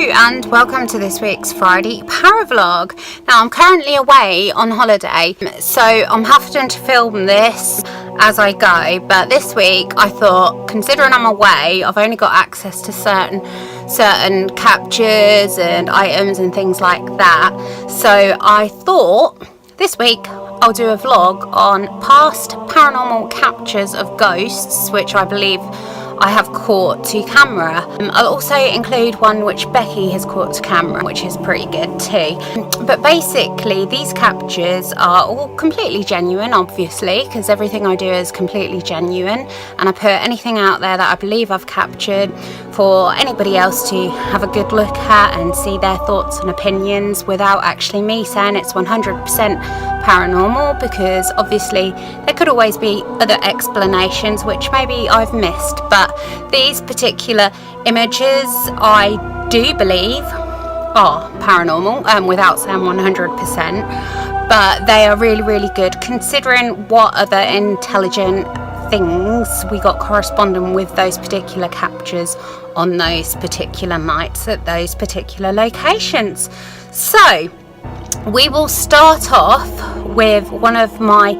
And welcome to this week's Friday Paravlog. Now I'm currently away on holiday, so I'm having to film this as I go, but this week I thought, considering I'm away, I've only got access to certain captures and items and things like that, so I thought this week I'll do a vlog on past paranormal captures of ghosts, which I believe I have caught to camera. I'll also include one which Becky has caught to camera, which is pretty good too. But basically these captures are all completely genuine, obviously, because everything I do is completely genuine, and I put anything out there that I believe I've captured for anybody else to have a good look at and see their thoughts and opinions without actually me saying it's 100% paranormal, because obviously there could always be other explanations which maybe I've missed. But these particular images I do believe are paranormal, without saying 100%, but they are really good considering what other intelligent things we got corresponding with those particular captures on those particular nights at those particular locations. So we will start off with one of my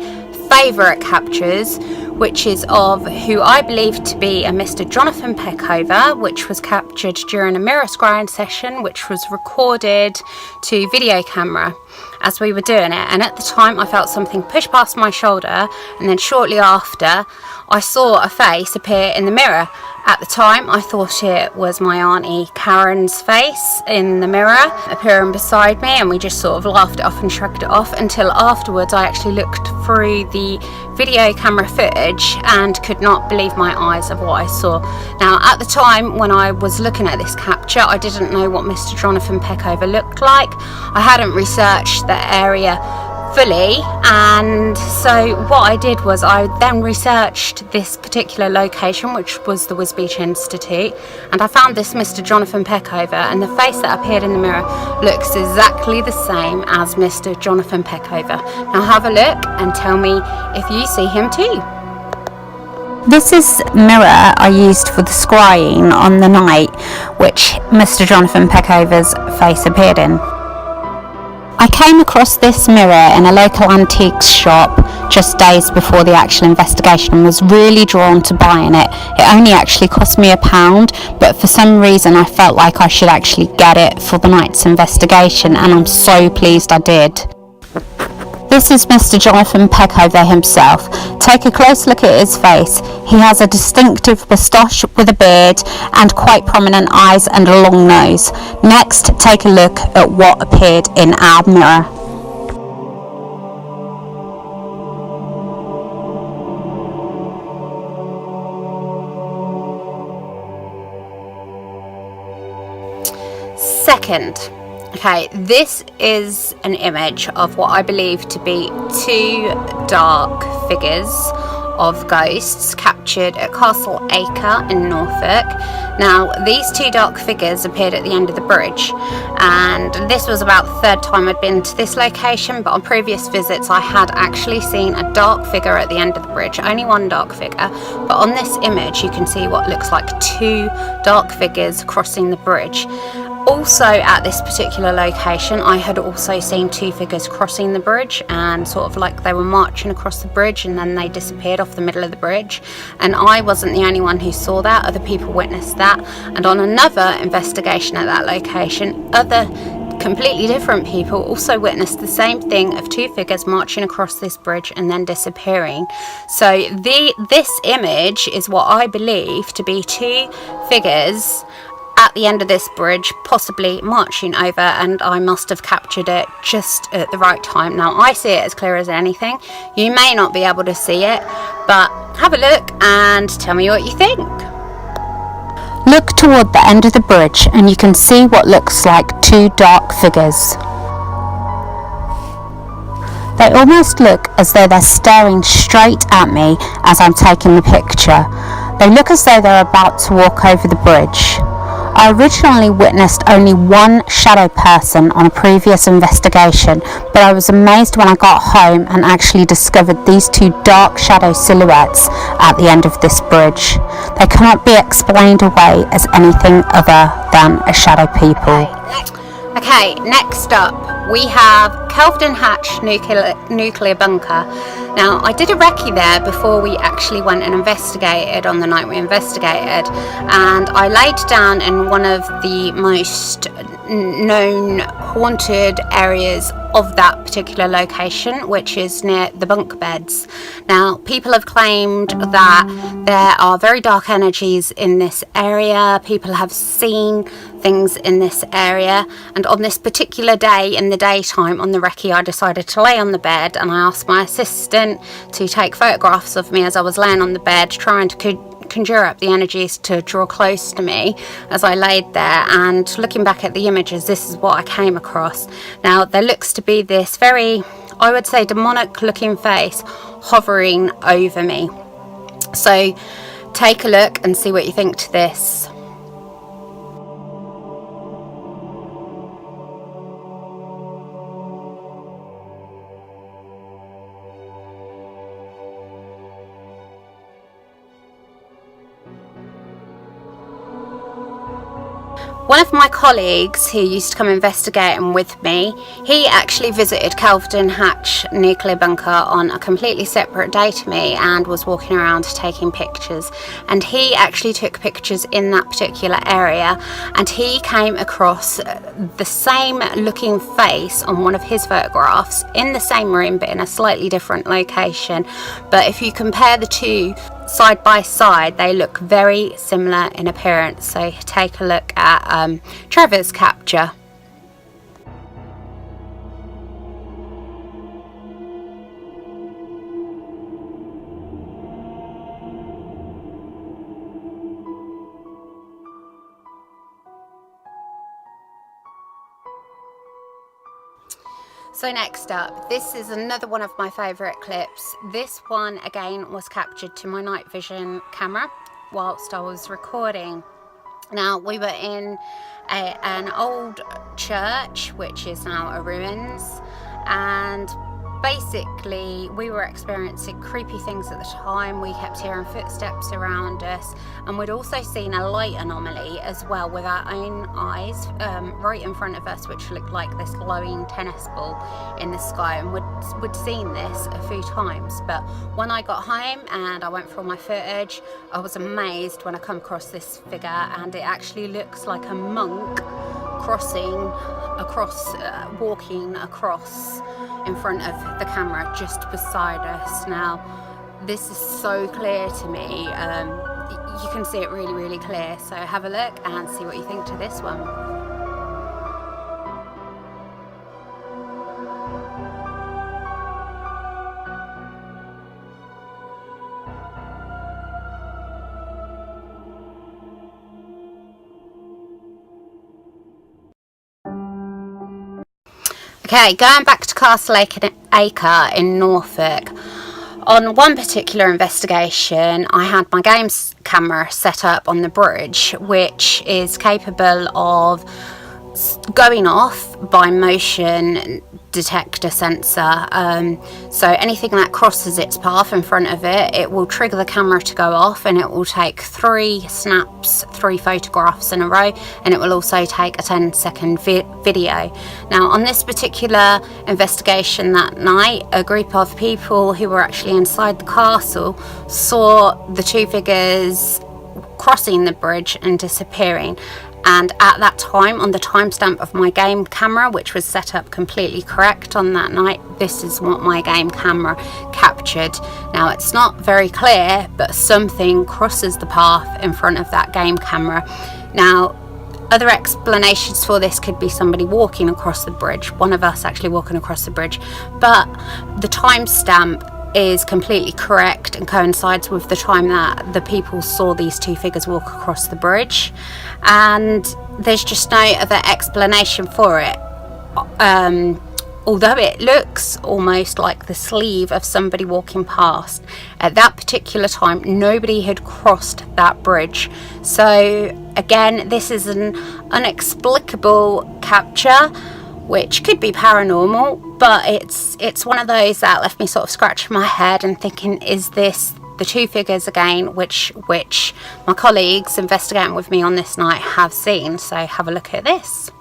favourite captures, which is of who I believe to be a Mr. Jonathan Peckover, which was captured during a mirror scrying session, which was recorded to video camera as we were doing it. And at the time I felt something push past my shoulder, and then shortly after I saw a face appear in the mirror. At the time I thought it was my auntie Karen's face in the mirror appearing beside me, and we just sort of laughed it off and shrugged it off, until afterwards I actually looked through the video camera footage and could not believe my eyes of what I saw. Now at the time when I was looking at this capture, I didn't know what Mr. Jonathan Peckover looked like. I hadn't researched the area fully, and so what I did was I then researched this particular location, which was the Wisbech Institute, and I found this Mr. Jonathan Peckover, and the face that appeared in the mirror looks exactly the same as Mr. Jonathan Peckover. Now have a look and tell me if you see him too. This is mirror I used for the scrying on the night which Mr. Jonathan Peckover's face appeared in. I came across this mirror in a local antiques shop just days before the actual investigation and was really drawn to buying it. It only actually cost me £1, but for some reason I felt like I should actually get it for the night's investigation, and I'm so pleased I did. This is Mr. Jonathan Peckover himself. Take a close look at his face. He has a distinctive moustache with a beard and quite prominent eyes and a long nose. Next, take a look at what appeared in our mirror. Second. Okay, this is an image of what I believe to be two dark figures of ghosts captured at Castle Acre in Norfolk. Now, these two dark figures appeared at the end of the bridge, and this was about the third time I'd been to this location, but on previous visits I had actually seen a dark figure at the end of the bridge, only one dark figure, but on this image you can see what looks like two dark figures crossing the bridge. Also at this particular location I had also seen two figures crossing the bridge, and sort of like they were marching across the bridge and then they disappeared off the middle of the bridge, and I wasn't the only one who saw that. Other people witnessed that, and on another investigation at that location other completely different people also witnessed the same thing of two figures marching across this bridge and then disappearing. So this image is what I believe to be two figures at the end of this bridge, possibly marching over, and I must have captured it just at the right time. Now I see it as clear as anything. You may not be able to see it, but have a look and tell me what you think. Look toward the end of the bridge and you can see what looks like two dark figures. They almost look as though they're staring straight at me as I'm taking the picture. They look as though they're about to walk over the bridge. I originally witnessed only one shadow person on a previous investigation, but I was amazed when I got home and actually discovered these two dark shadow silhouettes at the end of this bridge. They cannot be explained away as anything other than a shadow people. Okay, next up we have Kelvedon Hatch nuclear bunker. Now, I did a recce there before we actually went and investigated, on the night we investigated, and I laid down in one of the most known haunted areas of that particular location, which is near the bunk beds. Now, people have claimed that there are very dark energies in this area. People have seen things in this area, and on this particular day in the daytime on the recce, I decided to lay on the bed, and I asked my assistant to take photographs of me as I was laying on the bed, trying to conjure up the energies to draw close to me as I laid there. And looking back at the images, this is what I came across. Now, there looks to be this very, I would say, demonic looking face hovering over me. So take a look and see what you think to this. One of my colleagues who used to come investigating with me, he actually visited Kelvedon Hatch nuclear bunker on a completely separate day to me and was walking around taking pictures. And he actually took pictures in that particular area, and he came across the same looking face on one of his photographs in the same room but in a slightly different location. But if you compare the two side by side, they look very similar in appearance. So take a look at Trevor's capture. So next up, this is another one of my favourite clips. This one again was captured to my night vision camera whilst I was recording. Now, we were in an old church, which is now a ruins, and basically we were experiencing creepy things at the time. We kept hearing footsteps around us, and we'd also seen a light anomaly as well with our own eyes right in front of us, which looked like this glowing tennis ball in the sky, and we'd seen this a few times. But when I got home and I went through my footage, I was amazed when I come across this figure, and it actually looks like a monk walking across in front of the camera just beside us. Now, this is so clear to me. You can see it really, really clear. So have a look and see what you think to this one. Okay, going back to Castle Acre in Norfolk. On one particular investigation, I had my games camera set up on the bridge, which is capable of going off by motion detector sensor. So anything that crosses its path in front of it, it will trigger the camera to go off, and it will take 3 snaps, 3 photographs in a row, and it will also take a 10-second video. Now, on this particular investigation that night, a group of people who were actually inside the castle saw the 2 figures crossing the bridge and disappearing. And at that time, on the timestamp of my game camera, which was set up completely correct on that night, this is what my game camera captured. Now, it's not very clear, but something crosses the path in front of that game camera. Now, other explanations for this could be somebody walking across the bridge, one of us actually walking across the bridge, but the timestamp is completely correct and coincides with the time that the people saw these 2 figures walk across the bridge, and there's just no other explanation for it. Although it looks almost like the sleeve of somebody walking past, at that particular time nobody had crossed that bridge. So again, this is an unexplicable capture, which could be paranormal, but it's one of those that left me sort of scratching my head and thinking, is this the two figures again, which my colleagues investigating with me on this night have seen? So have a look at this.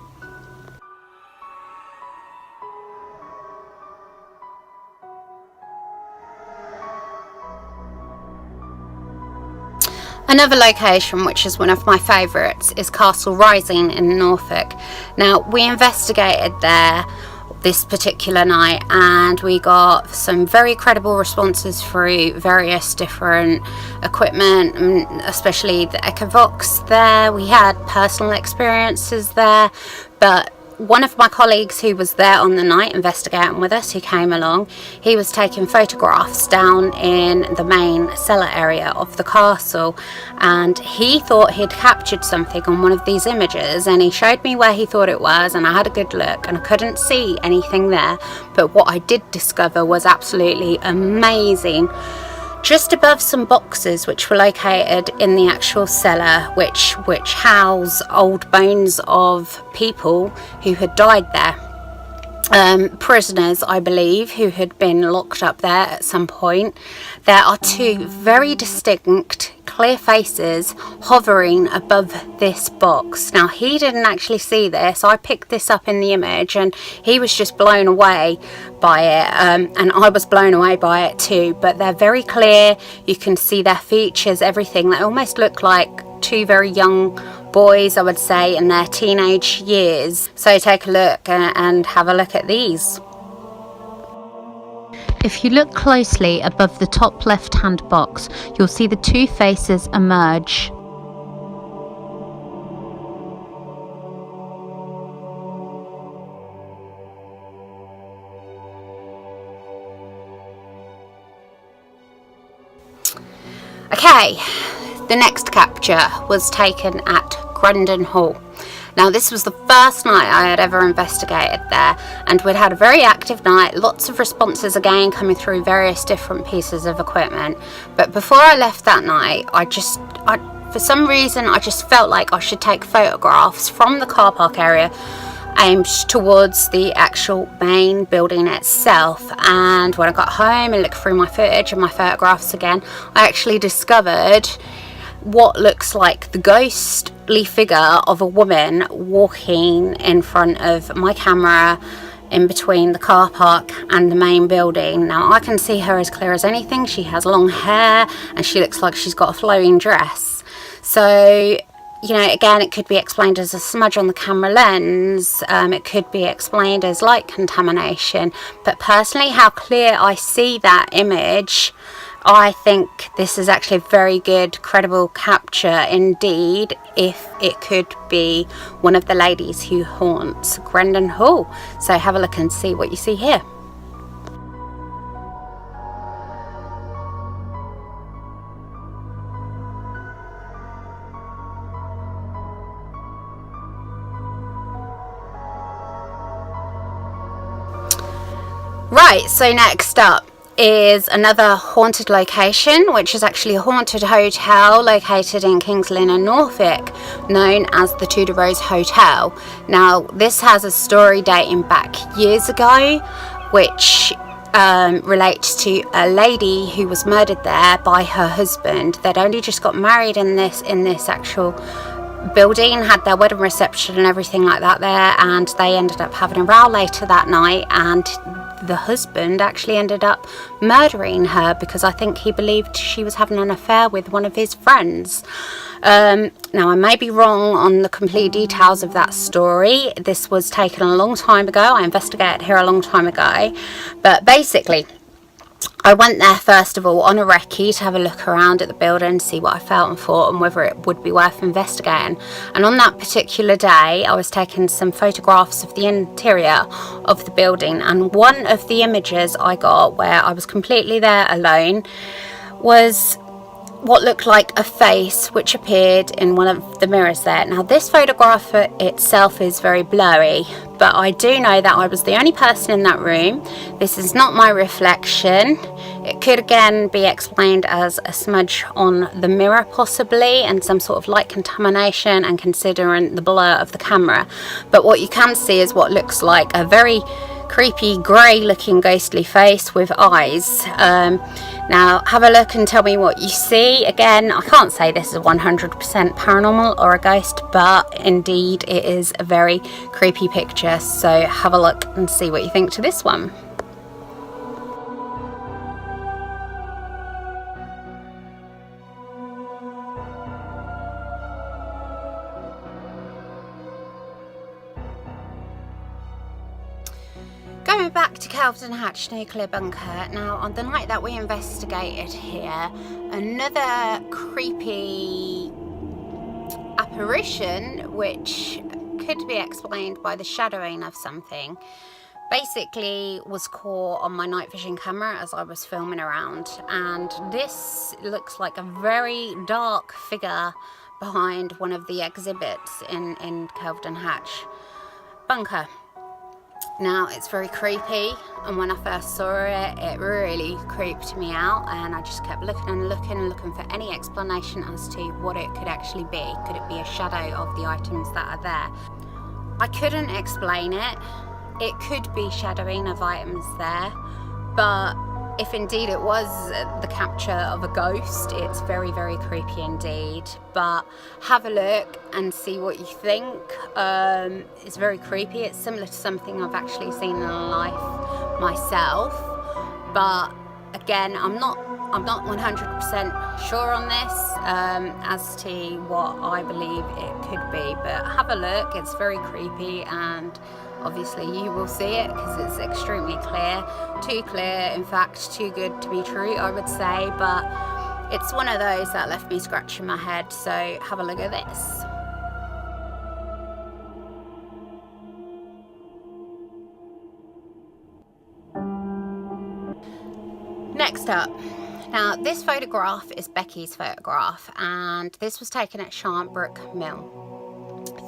Another location, which is one of my favourites, is Castle Rising in Norfolk. Now, we investigated there this particular night and we got some very credible responses through various different equipment, especially the Echovox there. We had personal experiences there, but one of my colleagues who was there on the night investigating with us, who came along, he was taking photographs down in the main cellar area of the castle, and he thought he'd captured something on one of these images, and he showed me where he thought it was, and I had a good look and I couldn't see anything there, but what I did discover was absolutely amazing. Just above some boxes which were located in the actual cellar, which house old bones of people who had died there, prisoners, I believe, who had been locked up there at some point. There are two very distinct clear faces hovering above this box. Now, he didn't actually see this. I picked this up in the image and he was just blown away by it, and I was blown away by it too, but they're very clear. You can see their features, everything. They almost look like two very young boys, I would say, in their teenage years. So take a look and have a look at these. If you look closely above the top left-hand box, you'll see the two faces emerge. Okay, the next capture was taken at Grundon Hall. Now, this was the first night I had ever investigated there, and we'd had a very active night, lots of responses again coming through various different pieces of equipment. But before I left that night, for some reason I just felt like I should take photographs from the car park area aimed towards the actual main building itself. And when I got home and looked through my footage and my photographs again, I actually discovered what looks like the ghostly figure of a woman walking in front of my camera in between the car park and the main building. Now, I can see her as clear as anything. She has long hair and she looks like she's got a flowing dress. So, you know, again, it could be explained as a smudge on the camera lens. It could be explained as light contamination. But personally, how clear I see that image, I think this is actually a very good, credible capture indeed, if it could be one of the ladies who haunts Grundon Hall. So have a look and see what you see here. Right, so next up is another haunted location, which is actually a haunted hotel located in King's Lynn in Norfolk, known as the Tudor Rose Hotel. Now, this has a story dating back years ago, which relates to a lady who was murdered there by her husband. They'd only just got married in this actual building, had their wedding reception and everything like that there, and they ended up having a row later that night, and the husband actually ended up murdering her because I think he believed she was having an affair with one of his friends. Now, I may be wrong on the complete details of that story. This was taken a long time ago. I investigated here a long time ago, but basically I went there first of all on a recce to have a look around at the building, see what I felt and thought and whether it would be worth investigating. And on that particular day I was taking some photographs of the interior of the building, and one of the images I got, where I was completely there alone, was what looked like a face which appeared in one of the mirrors there. Now, this photograph itself is very blurry, but I do know that I was the only person in that room. This is not my reflection. It could again be explained as a smudge on the mirror possibly, and some sort of light contamination, and considering the blur of the camera. But what you can see is what looks like a very creepy grey looking ghostly face with eyes. Now have a look and tell me what you see. Again, I can't say this is 100% paranormal or a ghost, but indeed it is a very creepy picture, so have a look and see what you think to this one. Going back to Kelvedon Hatch nuclear bunker, now on the night that we investigated here, another creepy apparition, which could be explained by the shadowing of something, basically was caught on my night vision camera as I was filming around, and this looks like a very dark figure behind one of the exhibits in Kelvedon Hatch bunker. Now it's very creepy, and when I first saw it, it really creeped me out, and I just kept looking and looking for any explanation as to what it could actually be. Could it be a shadow of the items that are there? I couldn't explain it. It could be shadowing of items there, but if indeed it was the capture of a ghost, it's very, very creepy indeed. But have a look and see what you think. It's very creepy. It's similar to something I've actually seen in life myself. But again, I'm not 100% sure on this as to what I believe it could be. But have a look. It's very creepy, and obviously you will see it because it's extremely clear. Too clear, in fact, too good to be true, I would say. But it's one of those that left me scratching my head, so have a look at this. Next up, now this photograph is Becky's photograph, and this was taken at Sharnbrook Mill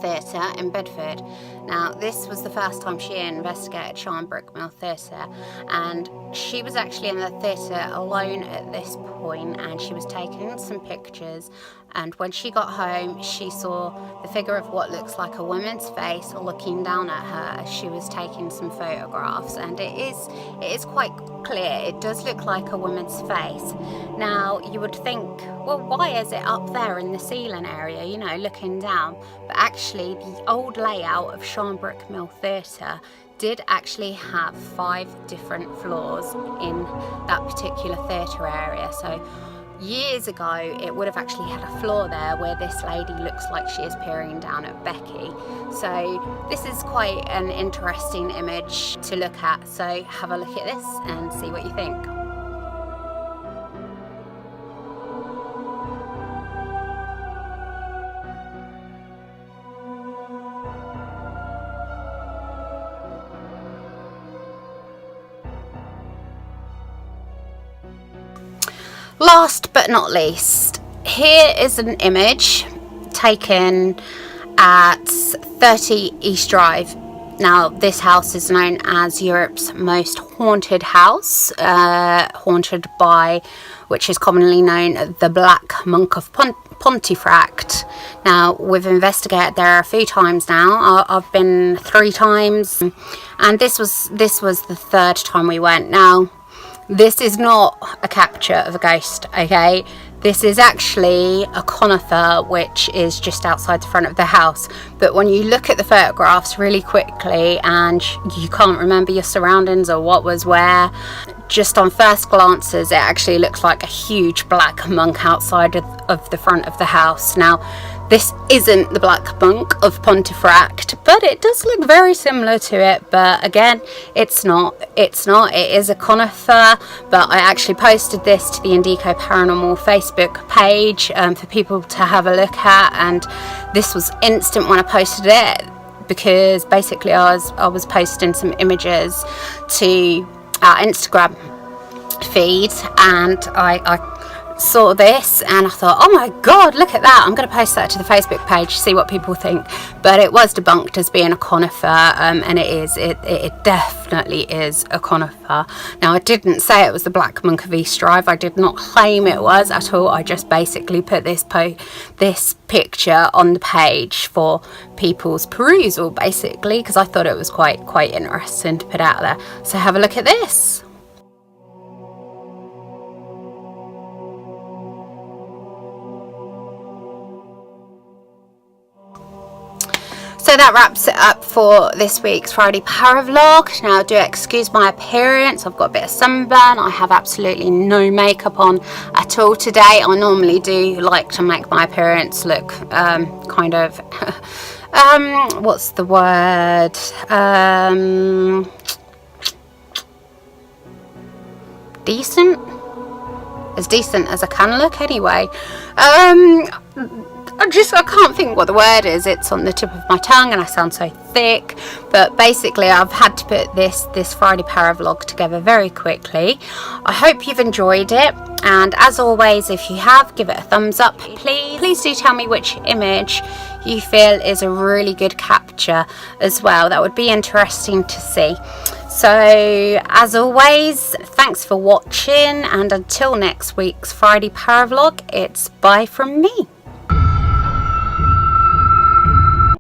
Theatre in Bedford. Now this was the first time she investigated Sharnbrook Mill Theatre, and she was actually in the theatre alone at this point, and she was taking some pictures, and when she got home she saw the figure of what looks like a woman's face looking down at her as she was taking some photographs, and it is quite clear. It does look like a woman's face. Now you would think, well, why is it up there in the ceiling area, you know, looking down? But actually the old layout of Sharnbrook Mill Theatre did actually have 5 different floors in that particular theatre area. So years ago it would have actually had a floor there where this lady looks like she is peering down at Becky. So this is quite an interesting image to look at, so have a look at this and see what you think. Last but not least, here is an image taken at 30 East Drive. Now this house is known as Europe's most haunted house, haunted by, which is commonly known, the Black Monk of Pontefract. Now we've investigated there a few times now. I've been 3 times, and this was the 3rd time we went. Now this is not a capture of a ghost, okay? This is actually a conifer which is just outside the front of the house. But when you look at the photographs really quickly and you can't remember your surroundings or what was where, just on first glances it actually looks like a huge black monk outside of the front of the house. Now this isn't the Black Monk of Pontefract, but it does look very similar to it. But again, it's not. It is a conifer. But I actually posted this to the Indico Paranormal Facebook page for people to have a look at, and this was instant when I posted it, because basically I was posting some images to our Instagram feed, and I saw this and I thought, oh my god, look at that, I'm going to post that to the Facebook page, see what people think. But it was debunked as being a conifer, and it definitely is a conifer. Now, I didn't say it was the Black Monk of East Drive. I did not claim it was at all. I just basically put this picture on the page for people's perusal, basically, because I thought it was quite interesting to put out there. So have a look at this. So that wraps it up for this week's Friday Para vlog. Now, do excuse my appearance. I've got a bit of sunburn. I have absolutely no makeup on at all today. I normally do like to make my appearance look kind of what's the word? Decent? As decent as I can look, anyway. I can't think what the word is. It's on the tip of my tongue and I sound so thick. But basically, I've had to put this Friday Para vlog together very quickly. I hope you've enjoyed it. And as always, if you have, give it a thumbs up. Please do tell me which image you feel is a really good capture as well. That would be interesting to see. So, as always, thanks for watching. And until next week's Friday Para vlog, it's bye from me.